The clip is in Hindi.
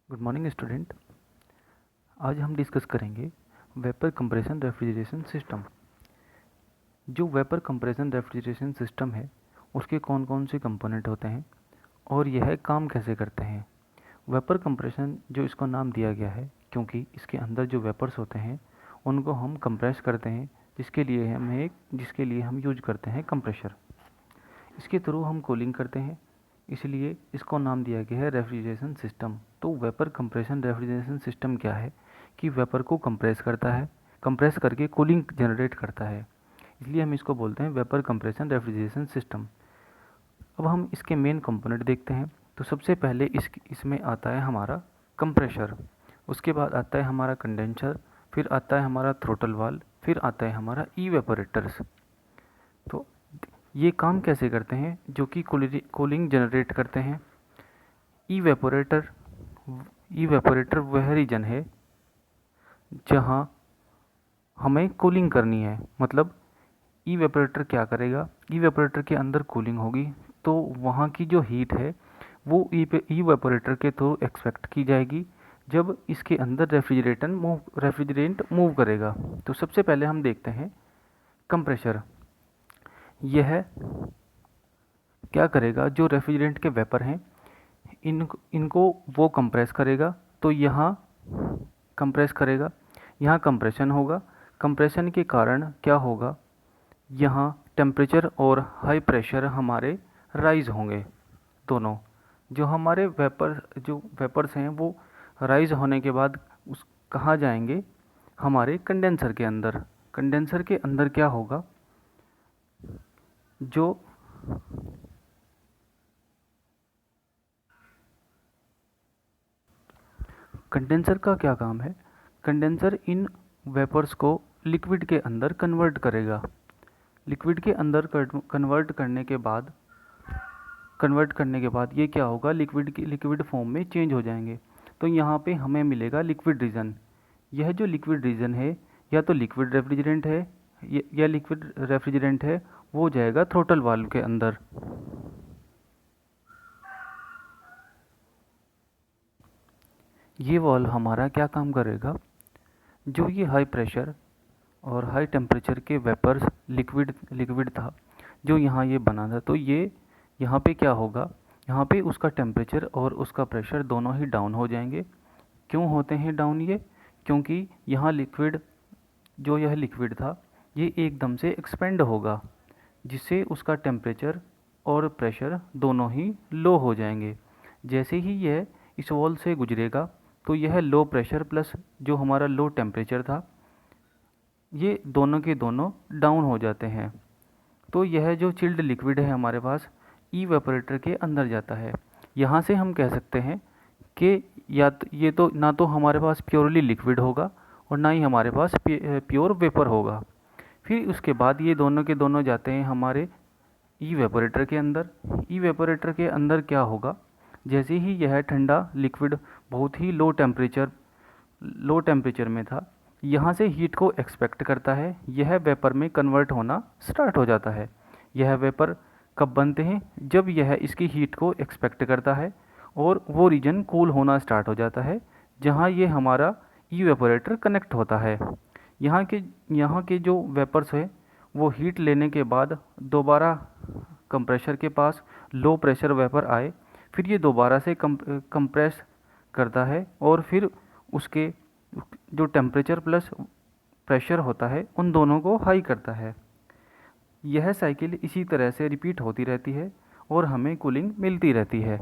Good morning student. आज हम डिस्कस करेंगे वेपर कंप्रेशन रेफ्रिजरेशन सिस्टम। जो वेपर कंप्रेशन रेफ्रिजरेशन सिस्टम है उसके कौन कौन से कंपोनेंट होते हैं और यह काम कैसे करते हैं। वेपर कंप्रेशन जो इसको नाम दिया गया है क्योंकि इसके अंदर जो वेपर्स होते हैं उनको हम कंप्रेस करते हैं, जिसके लिए हम यूज करते हैं कंप्रेशर। इसके थ्रू हम कूलिंग करते हैं, इसलिए इसको नाम दिया गया है रेफ्रिजरेशन सिस्टम। तो वेपर कंप्रेशन रेफ्रिजरेशन सिस्टम क्या है कि वेपर को कंप्रेस करता है, कंप्रेस करके कूलिंग जनरेट करता है, इसलिए हम इसको बोलते हैं वेपर कंप्रेशन रेफ्रिजरेशन सिस्टम। अब हम इसके मेन कंपोनेंट देखते हैं। तो सबसे पहले इसमें आता है हमारा कंप्रेशर, उसके बाद आता है हमारा कंडेंसर, फिर आता है हमारा थ्रोटल वाल्व, फिर आता है हमारा इवेपोरेटर्स। तो ये काम कैसे करते हैं, जो कि कूलिंग जनरेट करते हैं। इवेपोरेटर इवेपोरेटर वह रीजन है जहाँ हमें कूलिंग करनी है। मतलब इवेपोरेटर क्या करेगा, इवेपोरेटर के अंदर कूलिंग होगी तो वहाँ की जो हीट है वो इवेपोरेटर के थ्रू एक्सपेक्ट की जाएगी जब इसके अंदर रेफ्रिजरेंट मूव करेगा। तो सबसे पहले हम देखते हैं कंप्रेशर। यह क्या करेगा, जो रेफ्रिजरेंट के वेपर हैं इनको वो कंप्रेस करेगा। तो यहाँ कंप्रेस करेगा, यहाँ कंप्रेशन होगा। कंप्रेशन के कारण क्या होगा, यहाँ टेम्परेचर और हाई प्रेशर हमारे राइज होंगे। दोनों जो हमारे वेपर्स हैं वो राइज होने के बाद उस कहाँ जाएंगे, हमारे कंडेंसर के अंदर। कंडेंसर के अंदर क्या होगा, जो कंडेंसर का क्या काम है, कंडेंसर इन वेपर्स को लिक्विड के अंदर कन्वर्ट करेगा। लिक्विड के अंदर कन्वर्ट करने के बाद ये क्या होगा, लिक्विड फॉर्म में चेंज हो जाएंगे। तो यहाँ पे हमें मिलेगा लिक्विड रीजन। यह जो लिक्विड रीजन है या तो लिक्विड रेफ्रिजरेंट है या लिक्विड रेफ्रिजरेंट है, वो जाएगा थ्रोटल वाल्व के अंदर। ये वाल्व हमारा क्या काम करेगा, जो ये हाई प्रेशर और हाई टेम्परेचर के वेपर्स लिक्विड था जो यहाँ ये बना था, तो ये यहाँ पे क्या होगा, यहाँ पे उसका टेम्परेचर और उसका प्रेशर दोनों ही डाउन हो जाएंगे। क्यों होते हैं डाउन ये, क्योंकि यहाँ यह लिक्विड था ये एकदम से एक्सपेंड होगा, जिससे उसका टेम्परेचर और प्रेशर दोनों ही लो हो जाएंगे। जैसे ही यह इस वॉल से गुजरेगा तो यह लो प्रेशर प्लस जो हमारा लो टेम्परेचर था ये दोनों के दोनों डाउन हो जाते हैं। तो यह जो चिल्ड लिक्विड है हमारे पास इवेपोरेटर के अंदर जाता है। यहाँ से हम कह सकते हैं कि ये तो ना तो हमारे पास प्योरली लिक्विड होगा और ना ही हमारे पास प्योर वेपर होगा। फिर उसके बाद ये दोनों के दोनों जाते हैं हमारे इवेपोरेटर के अंदर। इवेपोरेटर के अंदर क्या होगा, जैसे ही यह ठंडा लिक्विड बहुत ही लो टेम्परेचर में था, यहाँ से हीट को एक्सपेक्ट करता है, यह वेपर में कन्वर्ट होना स्टार्ट हो जाता है। यह वेपर कब बनते हैं, जब यह इसकी हीट को एक्सपेक्ट करता है और वो रीजन कूल होना स्टार्ट हो जाता है जहाँ ये हमारा इवेपोरेटर कनेक्ट होता है। यहाँ के जो वेपर्स है वो हीट लेने के बाद दोबारा कंप्रेशर के पास लो प्रेशर वेपर आए, फिर ये दोबारा से कंप्रेस करता है और फिर उसके जो टेम्परेचर प्लस प्रेशर होता है उन दोनों को हाई करता है। यह साइकिल इसी तरह से रिपीट होती रहती है और हमें कूलिंग मिलती रहती है।